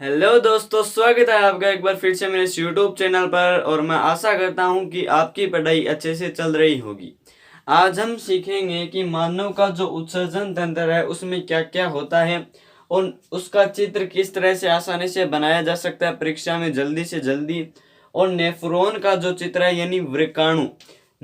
Hello दोस्तों, स्वागत है आपका एक बार फिर से मेरे इस यूट्यूब चैनल पर। और मैं आशा करता हूं कि आपकी पढ़ाई अच्छे से चल रही होगी। आज हम सीखेंगे कि मानव का जो उत्सर्जन तंत्र है उसमें क्या क्या होता है और उसका चित्र किस तरह से आसानी से बनाया जा सकता है परीक्षा में जल्दी से जल्दी। और नेफ्रॉन का जो चित्र है यानी वृक्काणु,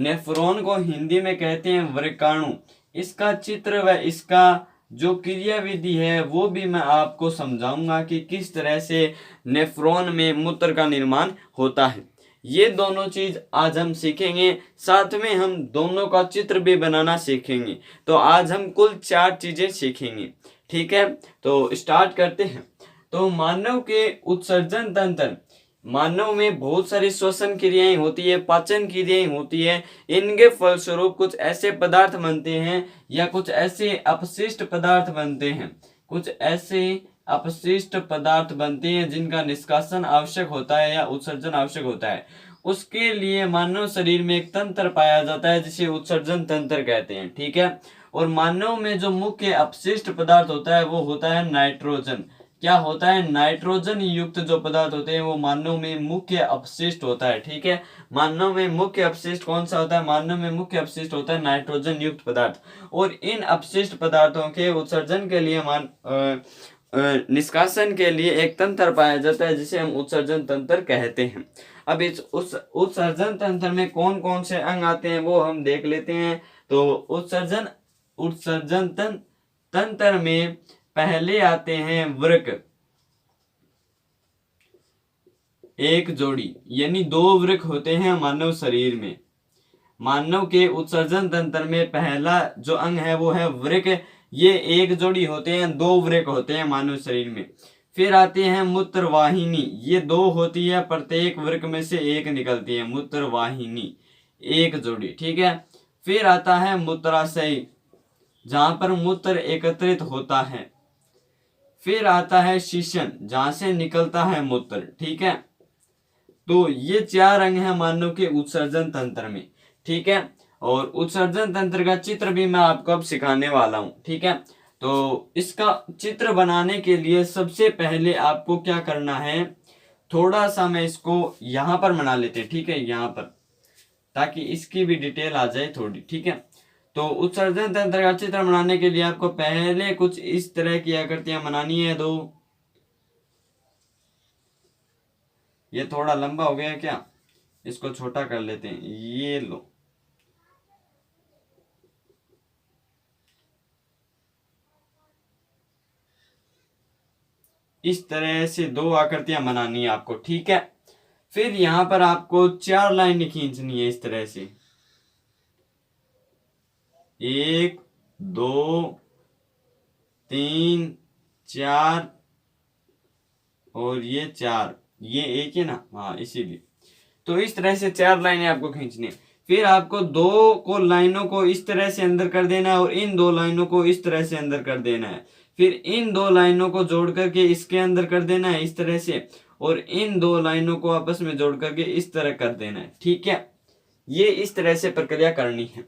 नेफ्रॉन को हिंदी में कहते हैं वृक्काणु, इसका चित्र व इसका जो क्रिया विधि है वो भी मैं आपको समझाऊंगा कि किस तरह से नेफ्रॉन में मूत्र का निर्माण होता है। ये दोनों चीज आज हम सीखेंगे, साथ में हम दोनों का चित्र भी बनाना सीखेंगे। तो आज हम कुल 4 चीजें सीखेंगे, ठीक है। तो स्टार्ट करते हैं। तो मानव के उत्सर्जन तंत्र, मानव में बहुत सारी श्वसन क्रियाएं होती है, पाचन क्रियाएं होती है। इनके फलस्वरूप कुछ ऐसे पदार्थ बनते हैं या कुछ ऐसे अपशिष्ट पदार्थ बनते हैं, कुछ ऐसे अपशिष्ट पदार्थ बनते हैं जिनका निष्कासन आवश्यक होता है या उत्सर्जन आवश्यक होता है। उसके लिए मानव शरीर में एक तंत्र पाया जाता है जिसे उत्सर्जन तंत्र कहते हैं, ठीक है। और मानव में जो मुख्य अपशिष्ट पदार्थ होता है वो होता है नाइट्रोजन। क्या होता है? नाइट्रोजन युक्त जो पदार्थ होते हैं वो मानव में मुख्य अपशिष्ट होता है, ठीक है। मानव में मुख्य अपशिष्ट कौन सा होता है? मानव में मुख्य अपशिष्ट होता है नाइट्रोजन युक्त पदार्थ। और इन अपशिष्ट पदार्थों के उत्सर्जन के लिए निष्कासन के लिए एक तंत्र पाया जाता है जिसे हम उत्सर्जन तंत्र कहते हैं। अब इस उस उत्सर्जन तंत्र में कौन कौन से अंग आते हैं वो हम देख लेते हैं। तो उत्सर्जन उत्सर्जन तंत्र में पहले आते हैं वृक्क, एक जोड़ी, यानी 2 वृक्क होते हैं मानव शरीर में। मानव के उत्सर्जन तंत्र में पहला जो अंग है वो है वृक्क। ये एक जोड़ी होते हैं, 2 वृक्क होते हैं मानव शरीर में। फिर आती है मूत्रवाहिनी, ये 2 होती है, प्रत्येक वृक्क में से एक निकलती है, मूत्रवाहिनी एक जोड़ी, ठीक है। फिर आता है मूत्राशय, जहां पर मूत्र एकत्रित होता है। फिर आता है शीशन, जहां से निकलता है मूत्र, ठीक है। तो ये 4 अंग है मानव के उत्सर्जन तंत्र में, ठीक है। और उत्सर्जन तंत्र का चित्र भी मैं आपको अब सिखाने वाला हूं, ठीक है। तो इसका चित्र बनाने के लिए सबसे पहले आपको क्या करना है, थोड़ा सा मैं इसको यहां पर बना लेते हैं, ठीक है, यहां पर, ताकि इसकी भी डिटेल आ जाए थोड़ी, ठीक है। तो उत्सर्जन तंत्र का चित्र बनाने के लिए आपको पहले कुछ इस तरह की आकृतियां बनानी है। दो, ये थोड़ा लंबा हो गया क्या, इसको छोटा कर लेते हैं, ये लो। इस तरह से 2 आकृतियां बनानी है आपको, ठीक है। फिर यहां पर आपको 4 लाइनें खींचनी है इस तरह से, 1 2 3 4 और ये 4, ये एक है ना, हाँ इसीलिए। तो इस तरह से 4 लाइनें आपको खींचनी है। फिर आपको 2 को लाइनों को इस तरह से अंदर कर देना है और इन 2 लाइनों को इस तरह से अंदर कर देना है। फिर इन 2 लाइनों को जोड़ करके इसके अंदर कर देना है इस तरह से, और इन 2 लाइनों को आपस में जोड़ करके इस तरह कर देना है, ठीक है। ये इस तरह से प्रक्रिया करनी है।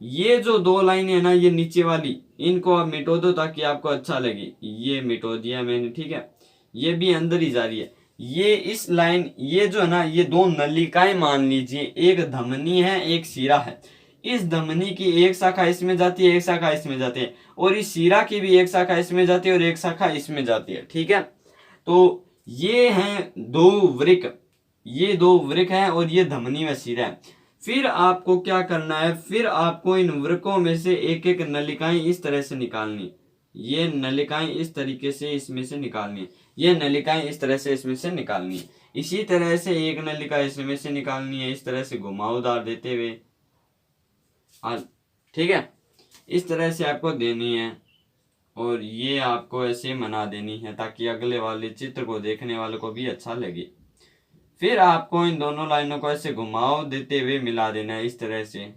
ये जो 2 लाइनें है ना, ये नीचे वाली, इनको आप मिटो दो ताकि आपको अच्छा लगे। ये मिटो दिया मैंने, ठीक है। ये भी अंदर ही जा रही है। ये इस लाइन, ये जो है ना, ये 2 नलिकाएं मान लीजिए, एक धमनी है एक शिरा है। इस धमनी की एक शाखा इसमें जाती है, एक शाखा इसमें जाती है, और इस शिरा की भी एक शाखा इसमें जाती है और एक शाखा इसमें जाती है, ठीक है। तो ये हैं 2 वृक्क, ये 2 वृक्क हैं और ये धमनी व शिरा है। फिर आपको क्या करना है, फिर आपको इन वृक्कों में से एक एक नलिकाएं इस तरह से निकालनी, ये नलिकाएं इस तरीके से इसमें से निकालनी है, ये नलिकाएं इस तरह से इसमें से निकालनी है। इसी तरह से एक नलिका इसमें से निकालनी है, इस तरह से घुमावदार देते हुए, ठीक है। इस तरह से आपको देनी है और ये आपको ऐसे बना देनी है ताकि अगले वाले चित्र को देखने वाले को भी अच्छा लगे। फिर आपको इन दोनों लाइनों को ऐसे घुमाव देते हुए मिला देना है इस तरह से,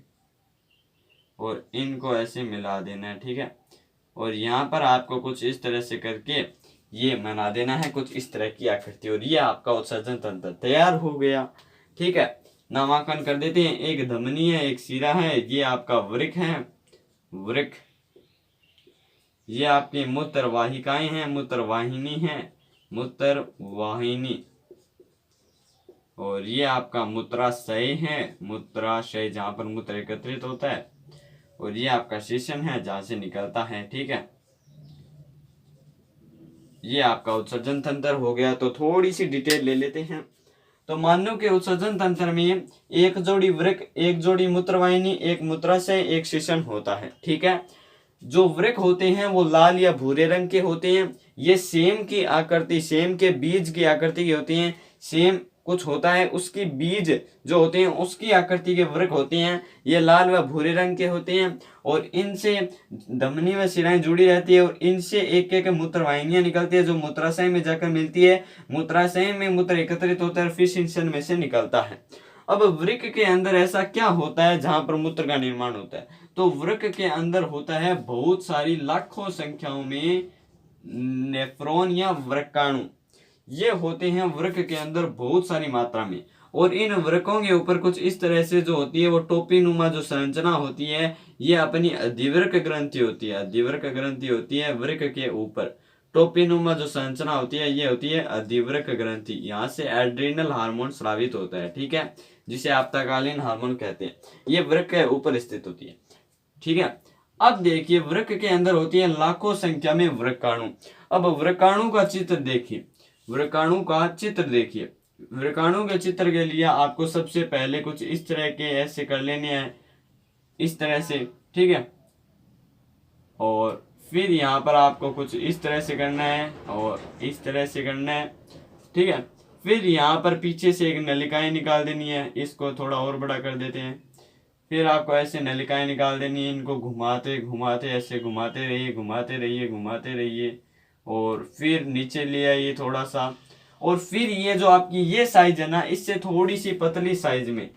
और इनको ऐसे मिला देना है, ठीक है। और यहाँ पर आपको कुछ इस तरह से करके ये बना देना है कुछ इस तरह की आकृति, और ये आपका उत्सर्जन तंत्र तैयार हो गया, ठीक है। नामांकन कर देते हैं, एक धमनी है एक शिरा है, ये आपका वृक्क है, वृक्क। ये आपकी मूत्र वाहिकाएं हैं, मूत्रवाहिनी है, मूत्र वाहिनी, और ये आपका मूत्राशय है, मूत्राशय जहां पर मूत्र एकत्रित होता है, और ये आपका शीशन है जहां से निकलता है। ठीक है, ये आपका उत्सर्जन तंत्र हो गया। तो थोड़ी सी डिटेल ले लेते हैं। तो मानव के उत्सर्जन तंत्र में एक जोड़ी वृक्क, एक जोड़ी मूत्रवाहिनी, एक मूत्राशय, एक शीशन होता है। ठीक है, जो वृक्क होते हैं वो लाल या भूरे रंग के होते हैं। ये सेम की आकृति, सेम के बीज की आकृति की होती हैं। सेम कुछ होता है, उसकी बीज जो होते हैं उसकी आकृति के वृक्क होते हैं। ये लाल व भूरे रंग के होते हैं और इनसे धमनी व शिराएं जुड़ी रहती है और इनसे एक एक मूत्रवाहिनियां निकलती है जो मूत्राशय में जाकर मिलती है। मूत्राशय में मूत्र एकत्रित होता है और फिर शीशन में से निकलता है। अब वृक्क के अंदर ऐसा क्या होता है जहां पर मूत्र का निर्माण होता है? तो वृक्क के अंदर होता है बहुत सारी लाखों संख्याओं में नेफ्रॉन या वृक्काणु। ये होते हैं वृक्क के अंदर बहुत सारी मात्रा में, और इन वृक्कों के ऊपर कुछ इस तरह से जो होती है वो टोपी नुमा जो संरचना होती है, ये अपनी अधिवृक्क ग्रंथि होती है। अधिवृक्क ग्रंथि होती है वृक्क के ऊपर। टोपी नुमा जो संरचना होती है ये होती है अधिवृक्क ग्रंथि। यहाँ से एड्रिनल हार्मोन स्रावित होता है। ठीक है, जिसे आप्तकालीन हार्मोन कहते हैं। ये वृक्क के ऊपर स्थित होती है। ठीक है, अब देखिए वृक्क के अंदर होती है लाखों संख्या में वृक्काणु। अब वृक्काणु का चित्र देखिए, वृक्काणु का चित्र देखिए। वृक्काणु के चित्र के लिए आपको सबसे पहले कुछ इस तरह के ऐसे कर लेने हैं, इस तरह से। ठीक है, और फिर यहाँ पर आपको कुछ इस तरह से करना है और इस तरह से करना है। ठीक है, फिर यहाँ पर पीछे से एक नलिकाएं निकाल देनी है, इसको थोड़ा और बड़ा कर देते हैं। फिर आपको ऐसे नलिकाएं निकाल देनी है, इनको घुमाते घुमाते ऐसे घुमाते रहिए, घुमाते रहिए, घुमाते रहिए, और फिर नीचे ले आइए थोड़ा सा। और फिर ये जो आपकी ये साइज है ना, इससे थोड़ी सी पतली साइज में,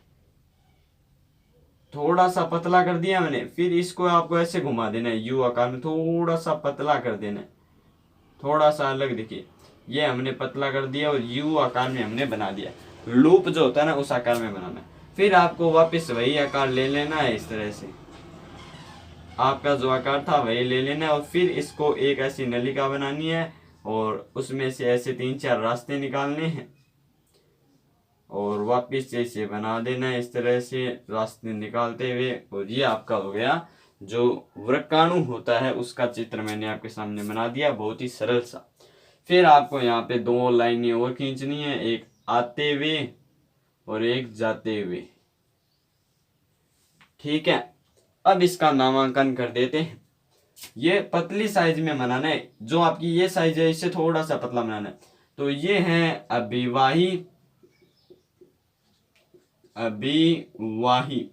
थोड़ा सा पतला कर दिया मैंने। फिर इसको आपको ऐसे घुमा देना है, यू आकार में थोड़ा सा पतला कर देना है, थोड़ा सा अलग देखिए। ये हमने पतला कर दिया और यू आकार में हमने बना दिया। लूप जो होता है ना उस आकार में बनाना है। फिर आपको वापस वही आकार ले लेना है, इस तरह से आपका जो आकार था वही ले लेना है। और फिर इसको एक ऐसी नलिका बनानी है और उसमें से ऐसे 3-4 रास्ते निकालने हैं और वापस से इसे बना देना है, इस तरह से रास्ते निकालते हुए। और ये आपका हो गया जो वृक्काणु होता है उसका चित्र मैंने आपके सामने बना दिया, बहुत ही सरल सा। फिर आपको यहाँ पे 2 लाइनें और खींचनी है, एक आते हुए और एक जाते हुए। ठीक है, अब इसका नामांकन कर देते हैं। ये पतली साइज में बनाना है, जो आपकी ये साइज है इससे थोड़ा सा पतला बनाना है। तो ये है अभिवाही, अभिवाही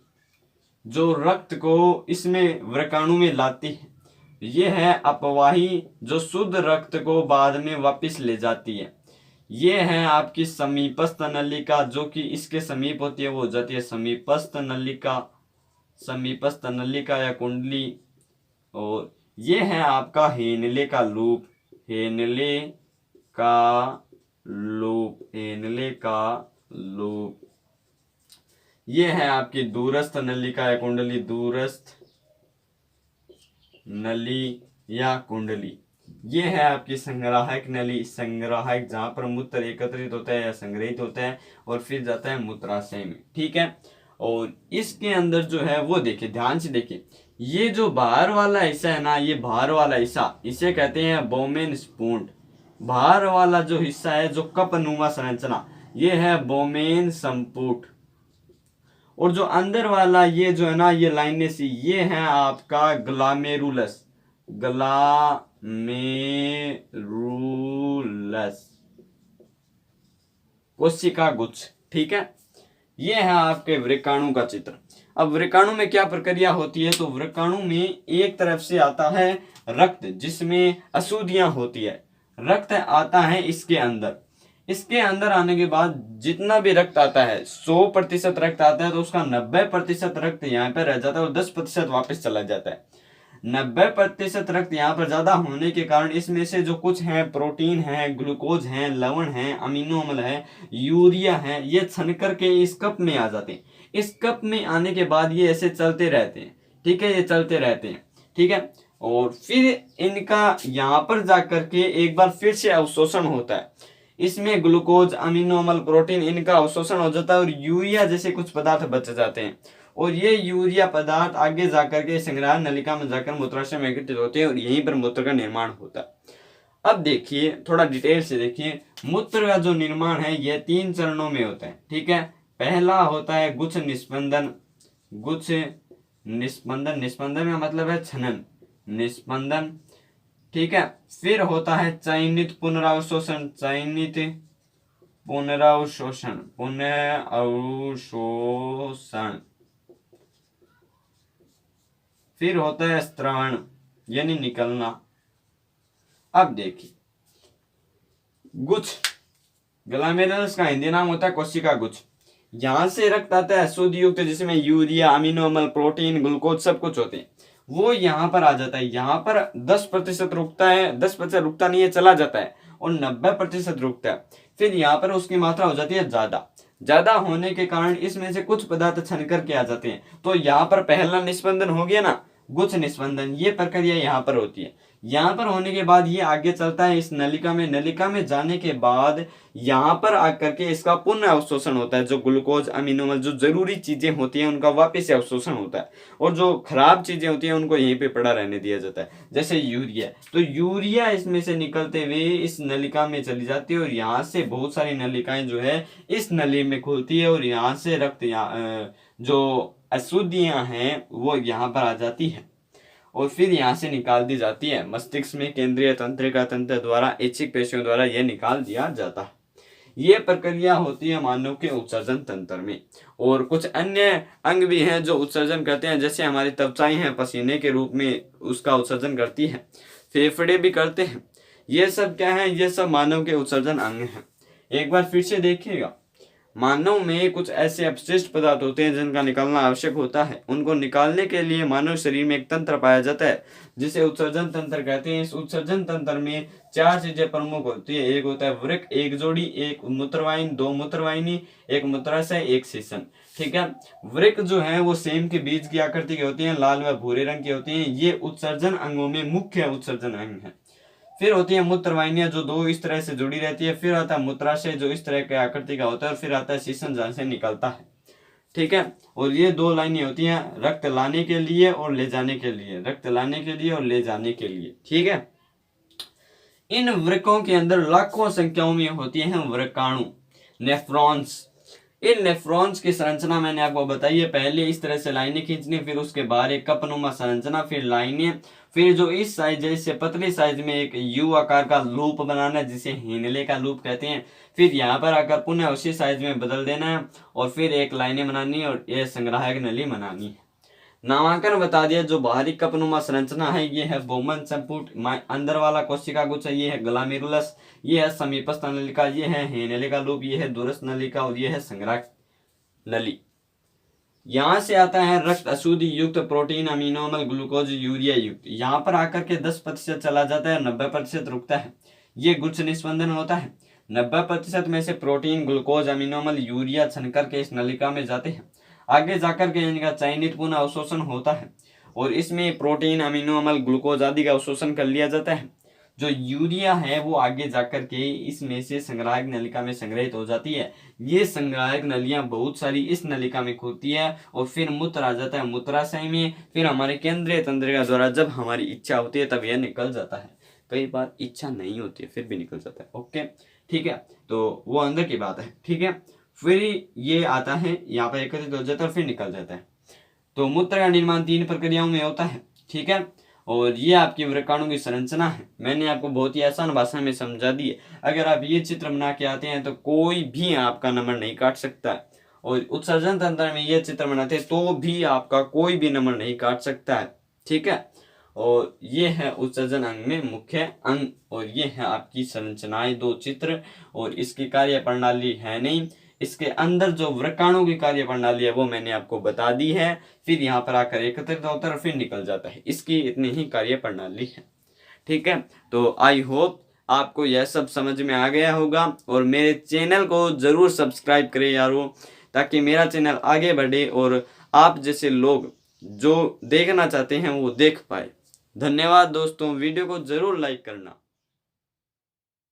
जो रक्त को इसमें वृक्काणु में लाती है। ये है अपवाही जो शुद्ध रक्त को बाद में वापस ले जाती है। ये है आपकी समीपस्थ नलिका जो कि इसके समीप होती है, वो हो जाती है समीपस्थ नलिका, समीपस्थ नलिका या कुंडली। और ये है आपका हेनले का लूप, हेनले का लूप, हेनले का लूप। ये है आपकी दूरस्थ नलिका या कुंडली, दूरस्थ नली या कुंडली। ये है आपकी संग्राहक नली, संग्राहक जहां पर मूत्र एकत्रित होता है या संग्रहित होता है और फिर जाता है मूत्राशय में। ठीक है, और इसके अंदर जो है वो देखिए, ध्यान से देखिए, ये जो बाहर वाला हिस्सा है ना, ये बाहर वाला हिस्सा इसे कहते हैं बोमेन स्पूंड। बाहर वाला जो हिस्सा है जो कप नुमा संरचना, ये है बोमेन संपुट। और जो अंदर वाला ये जो है ना, ये लाइनें सी, ये है आपका ग्लामेरुलस, ग्लामेरुलस, कोशिका गुच्छ। ठीक है, ये है आपके वृक्काणु का चित्र। अब वृक्काणु में क्या प्रक्रिया होती है? तो वृक्काणु में एक तरफ से आता है रक्त जिसमें अशुद्धियां होती है, रक्त आता है इसके अंदर। इसके अंदर आने के बाद जितना भी रक्त आता है, 100% रक्त आता है तो उसका 90% रक्त यहाँ पर रह जाता है और 10% वापस चला जाता है। 90% रक्त यहाँ पर ज्यादा होने के कारण इसमें से जो कुछ है, प्रोटीन है, ग्लूकोज है, लवण है, अमीनो अम्ल है, यूरिया है, ये छन करके इस कप में आ जाते हैं। इस कप में आने के बाद ये ऐसे चलते रहते हैं। ठीक है, ये चलते रहते हैं। ठीक है, और फिर इनका यहाँ पर जाकर के एक बार फिर से अवशोषण होता है। इसमें ग्लूकोज, अमीनो अम्ल, प्रोटीन, इनका अवशोषण हो जाता है और यूरिया जैसे कुछ पदार्थ बच जाते हैं। और ये यूरिया पदार्थ आगे जाकर के संग्रह नलिका में जाकर मूत्राशय में एकत्रित होते हैं और यहीं पर मूत्र का निर्माण होता है। अब देखिए, थोड़ा डिटेल से देखिए, मूत्र का जो निर्माण है यह 3 चरणों में होता है। ठीक है, पहला होता है गुच्छ निस्पंदन। गुच्छ निस्पंदन, निस्पंदन का मतलब है छनन, निस्पंदन। ठीक है, फिर होता है चयनित पुनरावशोषण। चयनित पुनरावशोषण, पुनरावशोषण। फिर होता है स्त्रवण, यानी निकलना। अब देखिए, गुच्छ, ग्लामेरुलस का हिंदी नाम होता है कोशिका गुच्छ। यहां से रक्त आता है शुद्ध युक्त, जिसमें यूरिया, अमीनो अम्ल, प्रोटीन, ग्लूकोज सब कुछ होते हैं। वो यहाँ पर आ जाता है। यहाँ पर 10% रुकता है, 10% रुकता नहीं है, चला जाता है, और 90% रुकता है। फिर यहाँ पर उसकी मात्रा हो जाती है ज्यादा। ज्यादा होने के कारण इसमें से कुछ पदार्थ छन करके आ जाते हैं। तो यहाँ पर पहला निस्पंदन हो गया ना, गुच्छ निस्पंदन, ये प्रक्रिया यहाँ पर होती है। यहाँ पर होने के बाद ये आगे चलता है इस नलिका में। नलिका में जाने के बाद यहाँ पर आकर के इसका पुनः अवशोषण होता है। जो ग्लूकोज, अमीनो अम्ल, जो जरूरी चीजें होती हैं उनका वापस से अवशोषण होता है, और जो खराब चीजें होती हैं उनको यहीं पे पड़ा रहने दिया जाता है। जैसे यूरिया, तो यूरिया इसमें से निकलते हुए इस नलिका में चली जाती है, और यहाँ से बहुत सारी नलिकाएं जो है इस नली में खुलती है, और यहाँ से रक्त जो अशुद्धियां हैं वो यहाँ पर आ जाती है, और फिर यहाँ से निकाल दी जाती है। मस्तिष्क में केंद्रीय तंत्रिका तंत्र द्वारा, ऐच्छिक पेशियों द्वारा यह निकाल दिया जाता है। ये प्रक्रिया होती है मानव के उत्सर्जन तंत्र में। और कुछ अन्य अंग भी हैं जो उत्सर्जन करते हैं, जैसे हमारी त्वचाएं हैं, पसीने के रूप में उसका उत्सर्जन करती है, फेफड़े भी करते हैं। ये सब क्या है? ये सब मानव के उत्सर्जन अंग हैं। एक बार फिर से देखिएगा, मानव में कुछ ऐसे अपशिष्ट पदार्थ होते हैं जिनका निकालना आवश्यक होता है। उनको निकालने के लिए मानव शरीर में एक तंत्र पाया जाता है जिसे उत्सर्जन तंत्र कहते हैं। इस उत्सर्जन तंत्र में 4 चीजें प्रमुख होती है। एक होता है वृक्क, एक जोड़ी, एक मूत्रवाहिनी, 2 मूत्रवाहिनी, एक मूत्राशय, एक शीशन। ठीक है, वृक्क जो है वो सेम के बीज की आकृति के होती है, लाल व भूरे रंग के होती हैं। ये उत्सर्जन अंगों में मुख्य उत्सर्जन अंग है। फिर होती है मूत्रवाहिनियां जो 2 इस तरह से जुड़ी रहती है। फिर आता है मूत्राशय जो इस तरह के आकृति का होता है, और फिर आता है शीशन जहां से निकलता है। ठीक है, और ये 2 लाइनें होती हैं, रक्त लाने के लिए और ले जाने के लिए, रक्त लाने के लिए और ले जाने के लिए। ठीक है, इन वृक्कों के अंदर लाखों संख्याओं में होती हैं वृक्काणु, नेफ्रॉन्स। इन नेफ्रॉन्स की संरचना मैंने आपको बताई है। पहले इस तरह से लाइनें खींचनी, फिर उसके बाहर एक कपनुमा संरचना, फिर लाइनें, फिर जो इस साइज है इससे पतली साइज में एक यू आकार का लूप बनाना जिसे हेनले का लूप कहते हैं। फिर यहाँ पर आकर पुनः उसी साइज में बदल देना है, और फिर एक लाइनें बनानी और यह संग्राहक नली बनानी है। नामांकन बता दिया। जो बाहरी कपनुमा संरचना है ये है बोमन संपुट, अंदर वाला कोशिका गुच्छ ये है ग्लामेरुलस, ये है समीपस्थ नलिका, ये है हेनले का लूप, ये है दूरस्थ नलिका, और ये है संग्राहक नली। यहाँ से आता है रक्त अशुद्धि युक्त, प्रोटीन, अमीनो अम्ल, ग्लूकोज, यूरिया युक्त। यहाँ पर आकर के 10% चला जाता है, 90% रुकता है। ये गुच्छ निस्पंदन होता है। 90% में से प्रोटीन, ग्लूकोज, अमीनो अम्ल, यूरिया छन करके इस नलिका में जाते हैं। आगे जाकर के इनका चयनित पुनः अवशोषण होता है, और इसमें प्रोटीन, अमीनो अम्ल, ग्लूकोज आदि का अवशोषण कर लिया जाता है। जो यूरिया है वो आगे जाकर के इसमें से संग्राहक नलिका में संग्रहित हो जाती है। ये संग्राहक नलियां बहुत सारी इस नलिका में खुलती है, और फिर मूत्र आ जाता है मूत्राशय में। फिर हमारे केंद्रीय तंत्रिका द्वारा जब हमारी इच्छा होती है तब यह निकल जाता है। कई बार इच्छा नहीं होती है फिर भी निकल जाता है। ओके, ठीक है, तो वो अंदर की बात है। ठीक है, फिर ये आता है यहाँ पर एकत्रित हो जाता है और फिर निकल जाता है। तो मूत्र का निर्माण 3 प्रक्रियाओं में होता है। ठीक है, और ये आपकी वृक्काणु की संरचना है। मैंने आपको बहुत ही आसान भाषा में समझा दी है। अगर आप ये चित्र बना के आते हैं तो कोई भी आपका नंबर नहीं काट सकता है, और उत्सर्जन तंत्र में ये चित्र बनाते हैं तो भी आपका कोई भी नंबर नहीं काट सकता है। ठीक है, और ये है उत्सर्जन अंग में मुख्य अंग, और ये है आपकी संरचनाएं, 2 चित्र। और इसकी कार्य प्रणाली है नहीं, इसके अंदर जो वृक्काणु की कार्य प्रणाली है वो मैंने आपको बता दी है। फिर यहाँ पर आकर एकत्रित होता है और फिर निकल जाता है। इसकी इतनी ही कार्य प्रणाली है। ठीक है, तो आई होप आपको यह सब समझ में आ गया होगा, और मेरे चैनल को जरूर सब्सक्राइब करें यारों, ताकि मेरा चैनल आगे बढ़े और आप जैसे लोग जो देखना चाहते हैं वो देख पाए। धन्यवाद दोस्तों, वीडियो को जरूर लाइक करना।